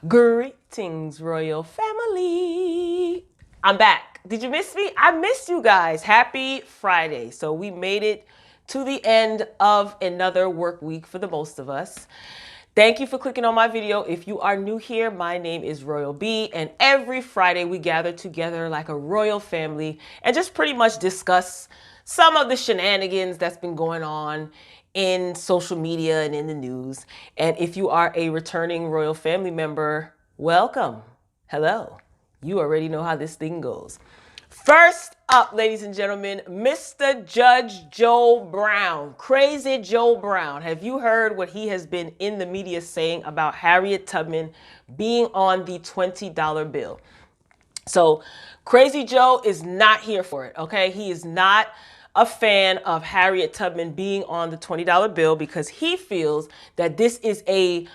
Greetings, royal family. I'm back. Did you miss me? I missed you guys. Happy Friday. So we made it to the end of another work week for the most of us. Thank you for clicking on my video. If you are new here, my name is Royal B, and every Friday we gather together like a royal family and just pretty much discuss some of the shenanigans that's been going on in social media and in the news. And if you are a returning royal family member, welcome. Hello. You already know how this thing goes. First up, ladies and gentlemen, Mr. Judge Joe Brown. Crazy Joe Brown. Have you heard what he has been in the media saying about Harriet Tubman being on the $20 bill? So Crazy Joe is not here for it, okay? He is not a fan of Harriet Tubman being on the $20 bill because he feels that this is a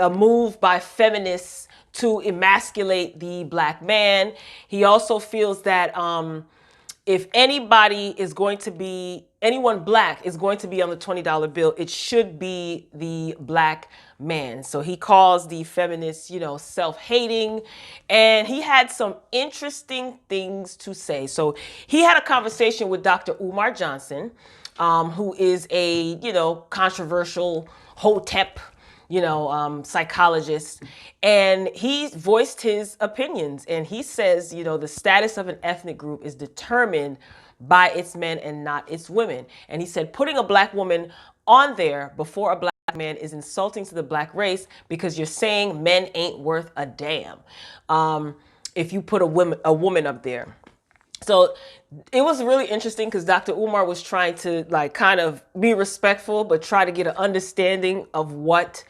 move by feminists to emasculate the black man. He also feels that if anybody is going to be, anyone black is going to be on the $20 bill, it should be the black man. So he calls the feminists, self-hating, and he had some interesting things to say. So he had a conversation with Dr. Umar Johnson, who is a, controversial hotep, psychologist, and he voiced his opinions, and he says, the status of an ethnic group is determined by its men and not its women. And he said putting a black woman on there before a black man is insulting to the black race because you're saying men ain't worth a damn if you put a woman up there. So it was really interesting because Dr. Umar was trying to kind of be respectful, but try to get an understanding of what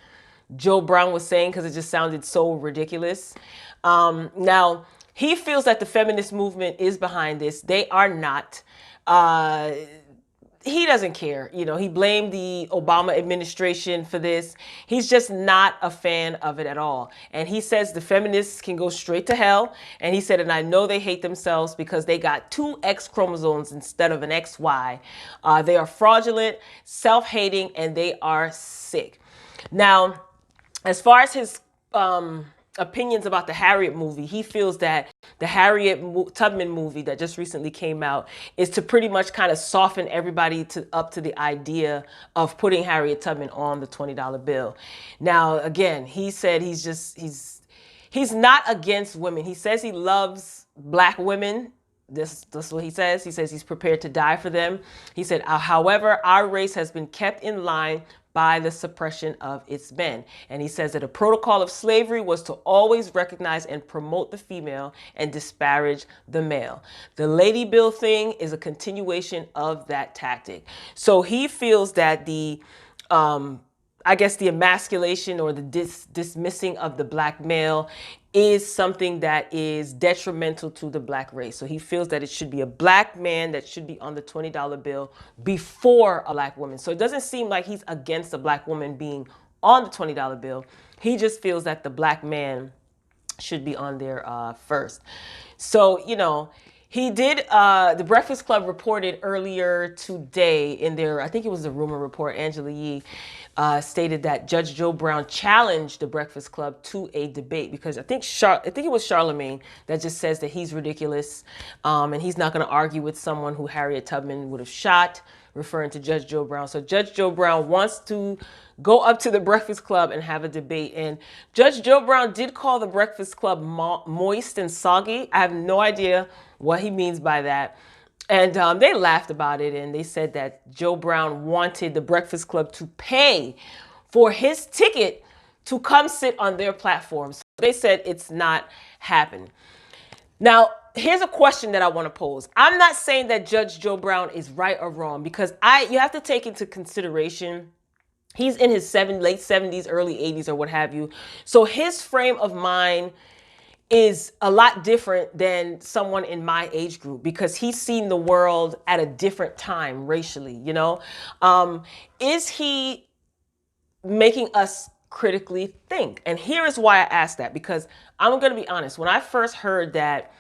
Joe Brown was saying because it just sounded so ridiculous. Now, he feels that the feminist movement is behind this. They are not. He doesn't care. He blamed the Obama administration for this. He's just not a fan of it at all. And he says the feminists can go straight to hell. And he said, and I know they hate themselves because they got two X chromosomes instead of an XY. They are fraudulent, self-hating, and they are sick. Now, as far as his opinions about the Harriet movie, he feels that the Harriet Tubman movie that just recently came out is to pretty much kind of soften everybody up to the idea of putting Harriet Tubman on the $20 bill. Now, again, he said he's not against women. He says he loves black women. This is what he says. He says he's prepared to die for them. He said, however, our race has been kept in line by the suppression of its men. And he says that a protocol of slavery was to always recognize and promote the female and disparage the male. The Lady Bill thing is a continuation of that tactic. So he feels that the the emasculation or the dismissing of the black male is something that is detrimental to the black race. So he feels that it should be a black man that should be on the $20 bill before a black woman. So it doesn't seem like he's against a black woman being on the $20 bill. He just feels that the black man should be on there first. So, he did, the Breakfast Club reported earlier today in their, I think it was the rumor report, Angela Yee stated that Judge Joe Brown challenged the Breakfast Club to a debate because I think it was Charlemagne that just says that he's ridiculous and he's not going to argue with someone who Harriet Tubman would have shot, referring to Judge Joe Brown. So Judge Joe Brown wants to go up to the Breakfast Club and have a debate. And Judge Joe Brown did call the Breakfast Club moist and soggy. I have no idea what he means by that. And they laughed about it, and they said that Joe Brown wanted the Breakfast Club to pay for his ticket to come sit on their platform. So they said it's not happening. Now, here's a question that I want to pose. I'm not saying that Judge Joe Brown is right or wrong because you have to take into consideration he's in his late 70s, early 80s or what have you. So his frame of mind is a lot different than someone in my age group because he's seen the world at a different time racially, Is he making us critically think? And here is why I ask that, because I'm going to be honest. When I first heard that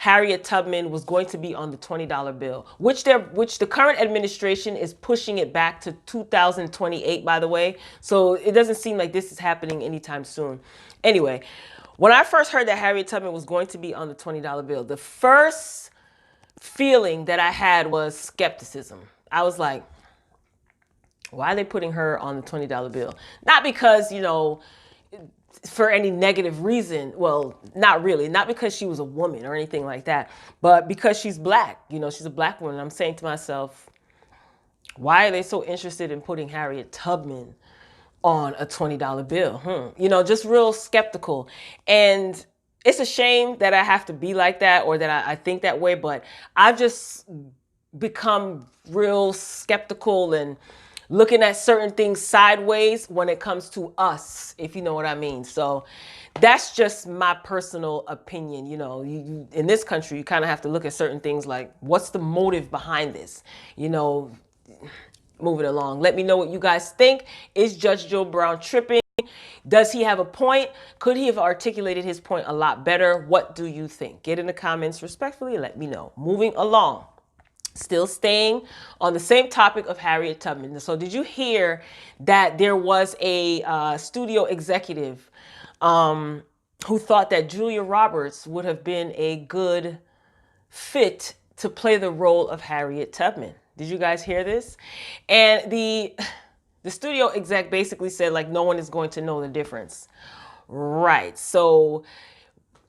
Harriet Tubman was going to be on the $20 bill, which the current administration is pushing it back to 2028, by the way. So it doesn't seem like this is happening anytime soon. Anyway, when I first heard that Harriet Tubman was going to be on the $20 bill, the first feeling that I had was skepticism. I was like, why are they putting her on the $20 bill? Not because, for any negative reason. Well, not really. Not because she was a woman or anything like that, but because she's black. She's a black woman. I'm saying to myself, why are they so interested in putting Harriet Tubman on a $20 bill? Just real skeptical. And it's a shame that I have to be like that, or that I think that way, but I've just become real skeptical and looking at certain things sideways when it comes to us, if you know what I mean. So that's just my personal opinion. You in this country, you kind of have to look at certain things like, what's the motive behind this? Moving along. Let me know what you guys think. Is Judge Joe Brown tripping? Does he have a point? Could he have articulated his point a lot better? What do you think? Get in the comments respectfully. Let me know. Moving along. Still staying on the same topic of Harriet Tubman. So did you hear that there was a studio executive who thought that Julia Roberts would have been a good fit to play the role of Harriet Tubman? Did you guys hear this? And the studio exec basically said, like, no one is going to know the difference. Right. So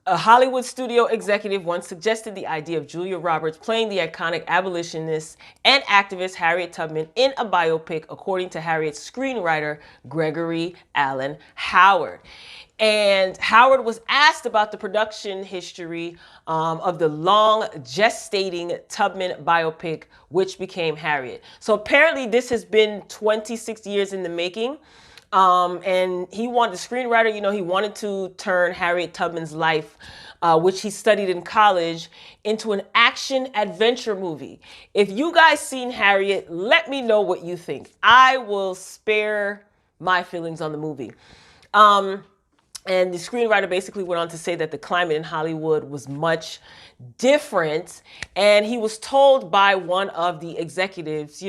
a Hollywood studio executive once suggested the idea of Julia Roberts playing the iconic abolitionist and activist Harriet Tubman in a biopic, according to Harriet's screenwriter, Gregory Allen Howard. And Howard was asked about the production history of the long gestating Tubman biopic, which became Harriet. So apparently this has been 26 years in the making. And he wanted, the screenwriter, he wanted to turn Harriet Tubman's life, which he studied in college, into an action adventure movie. If you guys seen Harriet, let me know what you think. I will spare my feelings on the movie. And the screenwriter basically went on to say that the climate in Hollywood was much different. And he was told by one of the executives,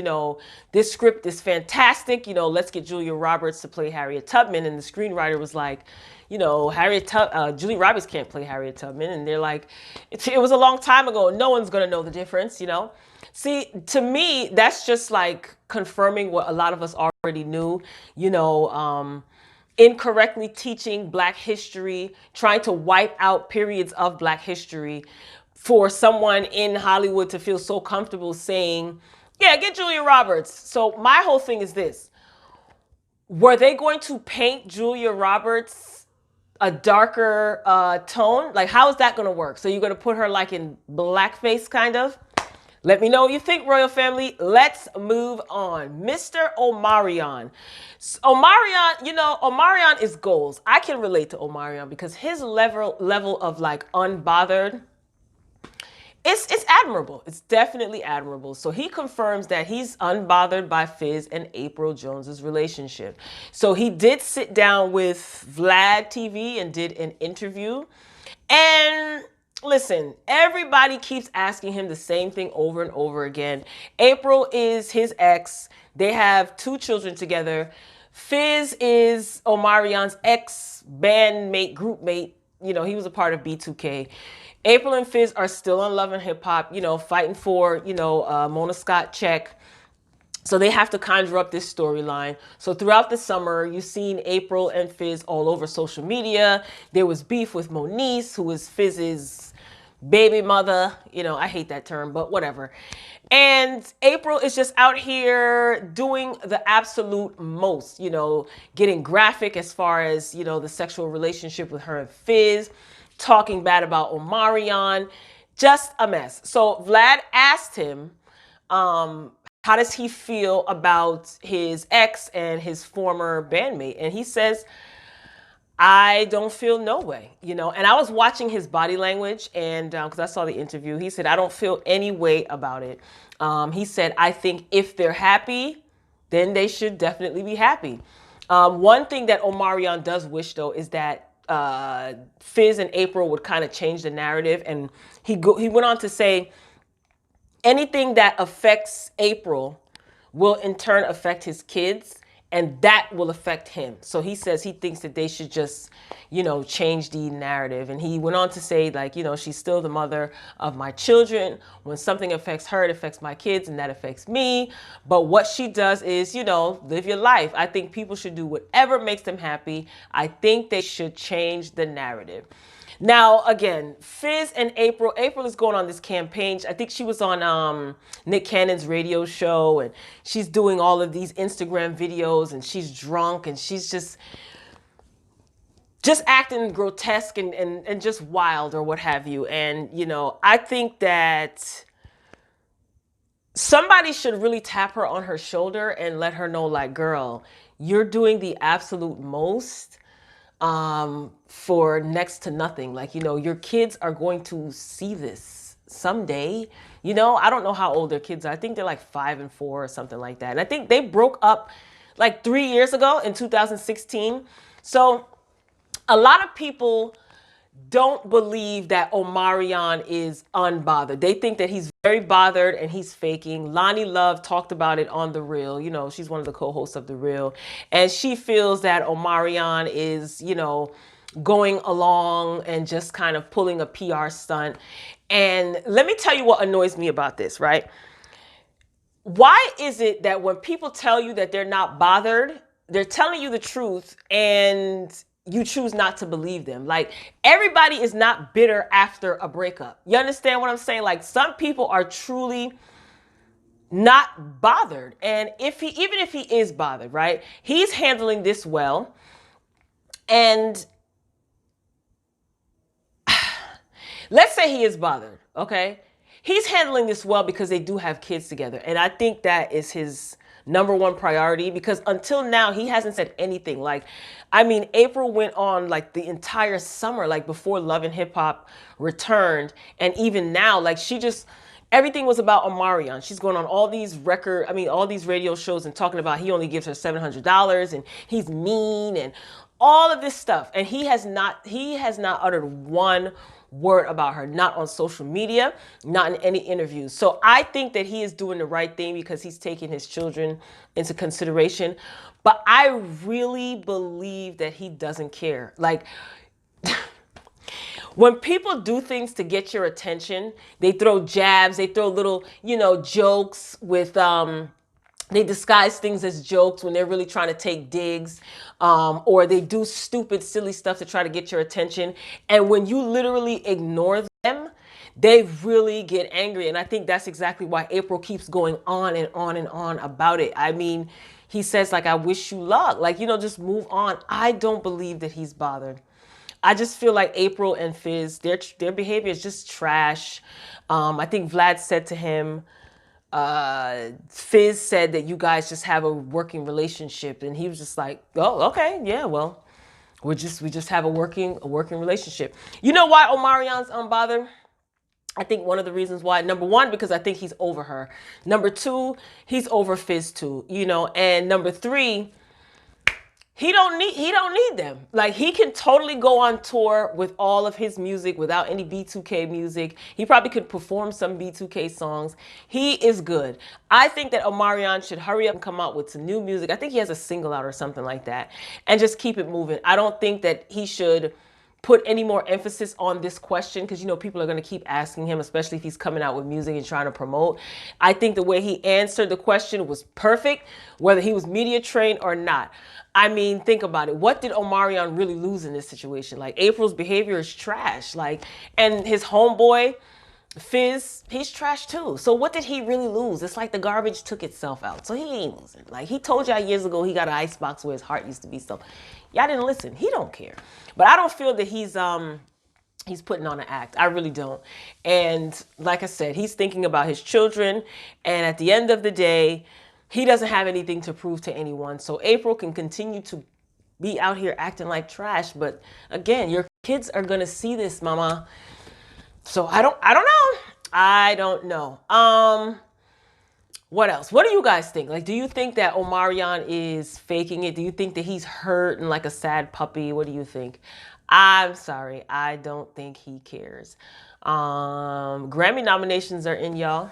this script is fantastic. Let's get Julia Roberts to play Harriet Tubman. And the screenwriter was like, Julia Roberts can't play Harriet Tubman. And they're like, it was a long time ago. No one's going to know the difference, See, to me, that's just like confirming what a lot of us already knew, incorrectly teaching Black history, trying to wipe out periods of Black history for someone in Hollywood to feel so comfortable saying, yeah, get Julia Roberts. So my whole thing is this. Were they going to paint Julia Roberts a darker tone? Like, how is that going to work? So you're going to put her like in blackface kind of? Let me know what you think, Royal Family. Let's move on. Mr. Omarion. Omarion is goals. I can relate to Omarion because his level of like unbothered, it's admirable. It's definitely admirable. So he confirms that he's unbothered by Fizz and April Jones's relationship. So he did sit down with Vlad TV and did an interview. And listen, everybody keeps asking him the same thing over and over again. April is his ex. They have 2 children together. Fizz is Omarion's ex-bandmate, groupmate. He was a part of B2K. April and Fizz are still on Love and Hip Hop, fighting for, Mona Scott check. So they have to conjure up this storyline. So throughout the summer, you've seen April and Fizz all over social media. There was beef with Moniece, who is Fizz's baby mother. I hate that term, but whatever. And April is just out here doing the absolute most, getting graphic as far as, the sexual relationship with her and Fizz, talking bad about Omarion, just a mess. So Vlad asked him, how does he feel about his ex and his former bandmate? And he says, I don't feel no way, And I was watching his body language, and because I saw the interview, he said, I don't feel any way about it. He said, I think if they're happy, then they should definitely be happy. One thing that Omarion does wish, though, is that Fizz and April would kind of change the narrative, and he went on to say anything that affects April will in turn affect his kids, and that will affect him. So he says he thinks that they should just, change the narrative. And he went on to say, like, she's still the mother of my children. When something affects her, it affects my kids, and that affects me. But what she does is, live your life. I think people should do whatever makes them happy. I think they should change the narrative. Now, again, Fizz and April is going on this campaign. I think she was on Nick Cannon's radio show, and she's doing all of these Instagram videos, and she's drunk, and she's just acting grotesque and just wild or what have you. And, I think that somebody should really tap her on her shoulder and let her know, like, girl, you're doing the absolute most for next to nothing. Like, your kids are going to see this someday. I don't know how old their kids are. I think they're like 5 and 4 or something like that. And I think they broke up like 3 years ago in 2016. So a lot of people don't believe that Omarion is unbothered. They think that he's very bothered and he's faking. Lonnie Love talked about it on The Real. She's one of the co-hosts of The Real. And she feels that Omarion is, going along and just kind of pulling a PR stunt. And let me tell you what annoys me about this, right? Why is it that when people tell you that they're not bothered, they're telling you the truth and you choose not to believe them? Like, everybody is not bitter after a breakup. You understand what I'm saying? Like, some people are truly not bothered. And even if he is bothered, right? He's handling this well. And let's say he is bothered, okay? He's handling this well because they do have kids together. And I think that is his number one priority, because until now, he hasn't said anything. Like, I mean, April went on like the entire summer, like before Love and Hip Hop returned. And even now, like, everything was about Omarion. She's going on all these all these radio shows and talking about he only gives her $700 and he's mean and all of this stuff. And he has not uttered one word about her, not on social media, not in any interviews. So I think that he is doing the right thing because he's taking his children into consideration. But I really believe that he doesn't care. Like, when people do things to get your attention, they throw jabs, they throw little, jokes with, they disguise things as jokes when they're really trying to take digs, or they do stupid, silly stuff to try to get your attention. And when you literally ignore them, they really get angry. And I think that's exactly why April keeps going on and on and on about it. I mean, he says, like, I wish you luck. Like, just move on. I don't believe that he's bothered. I just feel like April and Fizz, their behavior is just trash. I think Vlad said to him, Fizz said that you guys just have a working relationship, and he was just like, oh, okay, yeah, well, we just have a working relationship. You know why Omarion's unbothered? I think one of the reasons why, number one, because I think he's over her. Number two, he's over Fizz too, and number three, he don't need them. Like, he can totally go on tour with all of his music without any B2K music. He probably could perform some B2K songs. He is good. I think that Omarion should hurry up and come out with some new music. I think he has a single out or something like that, and just keep it moving. I don't think that he should put any more emphasis on this question, because people are going to keep asking him, especially if he's coming out with music and trying to promote. I think the way he answered the question was perfect, whether he was media trained or not. I mean, think about it. What did Omarion really lose in this situation? Like, April's behavior is trash. Like, and his homeboy, Fizz, he's trash too. So what did he really lose? It's like the garbage took itself out. So he ain't losing. Like, he told y'all years ago he got an icebox where his heart used to be. So y'all didn't listen. He don't care. But I don't feel that he's putting on an act. I really don't. And like I said, he's thinking about his children. And at the end of the day, he doesn't have anything to prove to anyone. So April can continue to be out here acting like trash. But again, your kids are going to see this, mama. So I don't know. I don't know. What else? What do you guys think? Like, do you think that Omarion is faking it? Do you think that he's hurt and like a sad puppy? What do you think? I'm sorry. I don't think he cares. Grammy nominations are in, y'all.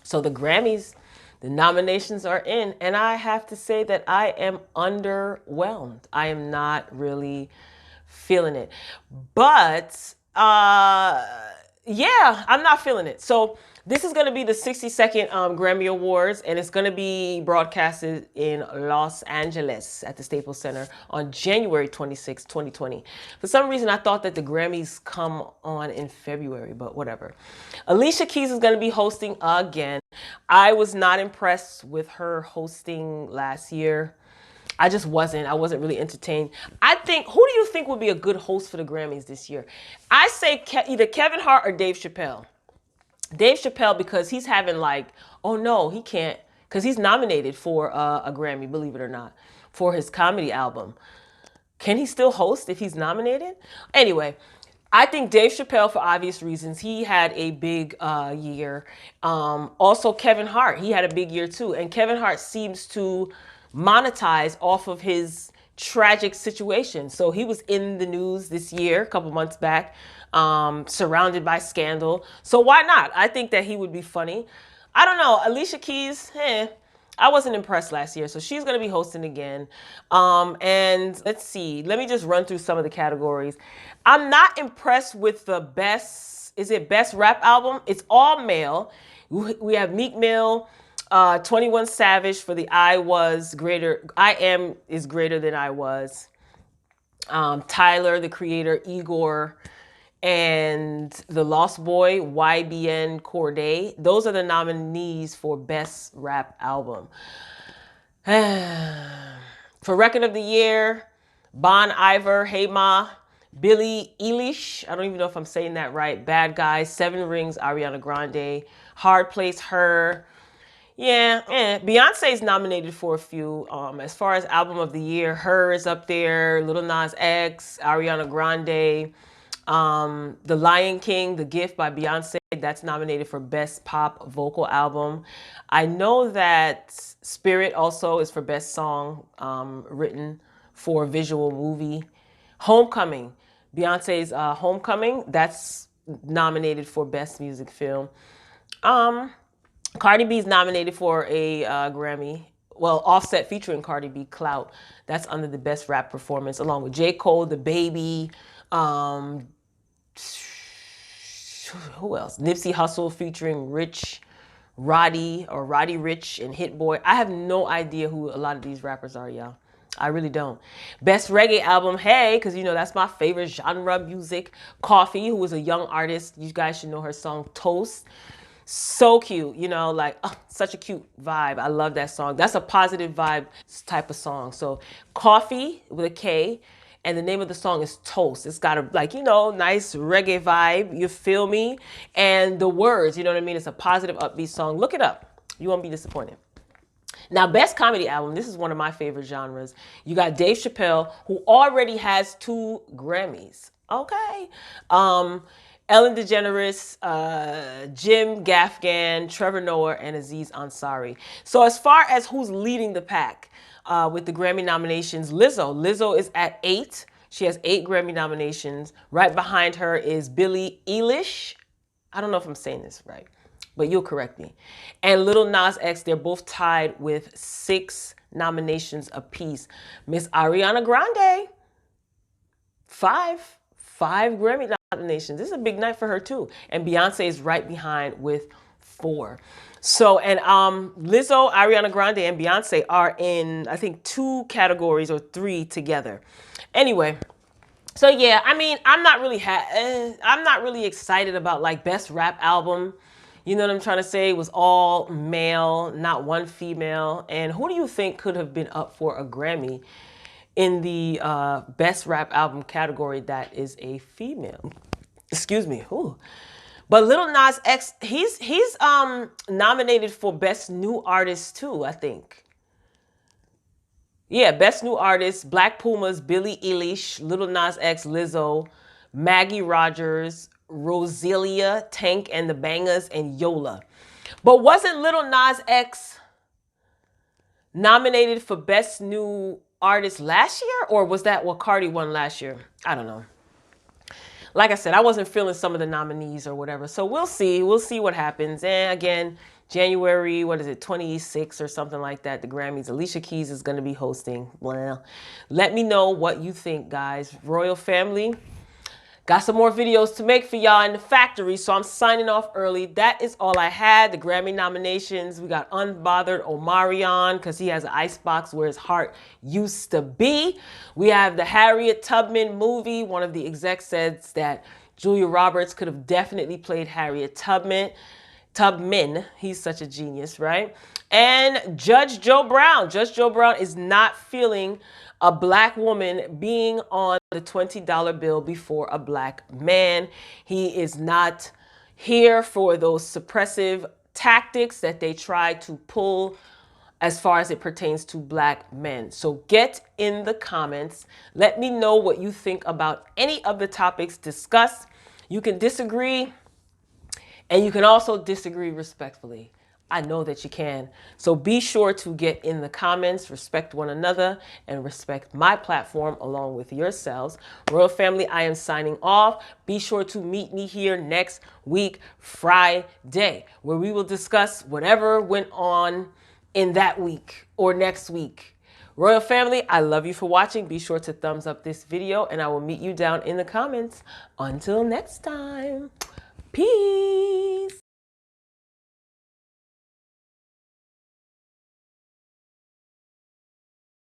So the Grammys, the nominations are in, and I have to say that I am underwhelmed. I am not really feeling it. But yeah, I'm not feeling it. So this is going to be the 62nd Grammy Awards, and it's going to be broadcasted in Los Angeles at the Staples Center on January 26, 2020. For some reason, I thought that the Grammys come on in February, but whatever. Alicia Keys is going to be hosting again. I was not impressed with her hosting last year. I just wasn't. I wasn't really entertained. I think, who do you think would be a good host for the Grammys this year? I say either Kevin Hart or Dave Chappelle. Dave Chappelle, because he's having like, oh no, he can't, because he's nominated for a Grammy, believe it or not, for his comedy album. Can he still host if he's nominated? Anyway, I think Dave Chappelle, for obvious reasons, he had a big year. Also, Kevin Hart, he had a big year too. And Kevin Hart seems to monetize off of his tragic situation. So he was in the news this year, a couple months back, surrounded by scandal. So why not? I think that he would be funny. I don't know. Alicia Keys, I wasn't impressed last year, so she's going to be hosting again. And let's see. Let me just run through some of the categories. I'm not impressed with the best, is it best rap album? It's all male. We have Meek Mill, 21 Savage for the I Am is greater than I was. Tyler, the Creator, Igor, and the Lost Boy, YBN Cordae. Those are the nominees for Best Rap Album. For Record of the Year, Bon Iver, Hey Ma, Billie Eilish, I don't even know if I'm saying that right, Bad Guys, Seven Rings, Ariana Grande, Hard Place, Her. Yeah, Beyonce's nominated for a few. As far as Album of the Year, Her is up there, Lil Nas X, Ariana Grande. The Lion King, The Gift by Beyonce, that's nominated for Best Pop Vocal Album. I know that Spirit also is for Best Song written for a visual movie. Homecoming, Beyonce's Homecoming, that's nominated for Best Music Film. Cardi B's nominated for a Grammy. Well, Offset featuring Cardi B, Clout. That's under the Best Rap Performance, along with J. Cole, The Baby, who else? Nipsey Hussle featuring Roddy Ricch, and Hit Boy. I have no idea who a lot of these rappers are, y'all. I really don't. Best Reggae Album, hey, because you know that's my favorite genre music. Coffee, who is a young artist. You guys should know her song Toast. So cute, you know, like such a cute vibe. I love that song. That's a positive vibe type of song. So Coffee with a K, and the name of the song is Toast. It's got a, like, you know, nice reggae vibe. You feel me? And the words, you know what I mean? It's a positive, upbeat song. Look it up. You won't be disappointed. Now, Best Comedy Album, this is one of my favorite genres. You got Dave Chappelle, who already has 2 Grammys. Okay. Ellen DeGeneres, Jim Gaffigan, Trevor Noah, and Aziz Ansari. So as far as who's leading the pack with the Grammy nominations, Lizzo is at 8. She has 8 Grammy nominations. Right behind her is Billie Eilish. I don't know if I'm saying this right, but you'll correct me. And Lil Nas X, they're both tied with 6 nominations apiece. Miss Ariana Grande, 5 Grammy nominations. This is a big night for her too. And Beyonce is right behind with 4. So, and Lizzo, Ariana Grande, and Beyonce are in, I think, 2 categories or 3 together. Anyway, so yeah, I mean, I'm not really excited about like Best Rap Album. You know what I'm trying to say? It was all male, not one female. And who do you think could have been up for a Grammy in the Best Rap Album category that is a female? Excuse me. Ooh. But Lil Nas X, he's nominated for Best New Artist too, I think. Yeah, Best New Artist, Black Pumas, Billie Eilish, Lil Nas X, Lizzo, Maggie Rogers, Rosalia, Tank and the Bangers, and Yola. But wasn't Lil Nas X nominated for Best New artist last year, or was that what Cardi won last year? I don't know. Like I said, I wasn't feeling some of the nominees or whatever. So we'll see. We'll see what happens. And again, January, what is it, 26 or something like that, the Grammys. Alicia Keys is going to be hosting. Well, let me know what you think, guys. Royal family. Got some more videos to make for y'all in the factory, so I'm signing off early. That is all I had. The Grammy nominations. We got Unbothered Omarion because he has an icebox where his heart used to be. We have the Harriet Tubman movie. One of the execs says that Julia Roberts could have definitely played Harriet Tubman. He's such a genius, right? And Judge Joe Brown. Judge Joe Brown is not feeling a black woman being on the $20 bill before a black man. He is not here for those suppressive tactics that they try to pull as far as it pertains to black men. So get in the comments. Let me know what you think about any of the topics discussed. You can disagree, and you can also disagree respectfully. I know that you can. So be sure to get in the comments, respect one another, and respect my platform along with yourselves. Royal family, I am signing off. Be sure to meet me here next week, Friday, where we will discuss whatever went on in that week or next week. Royal family, I love you for watching. Be sure to thumbs up this video, and I will meet you down in the comments. Until next time, peace.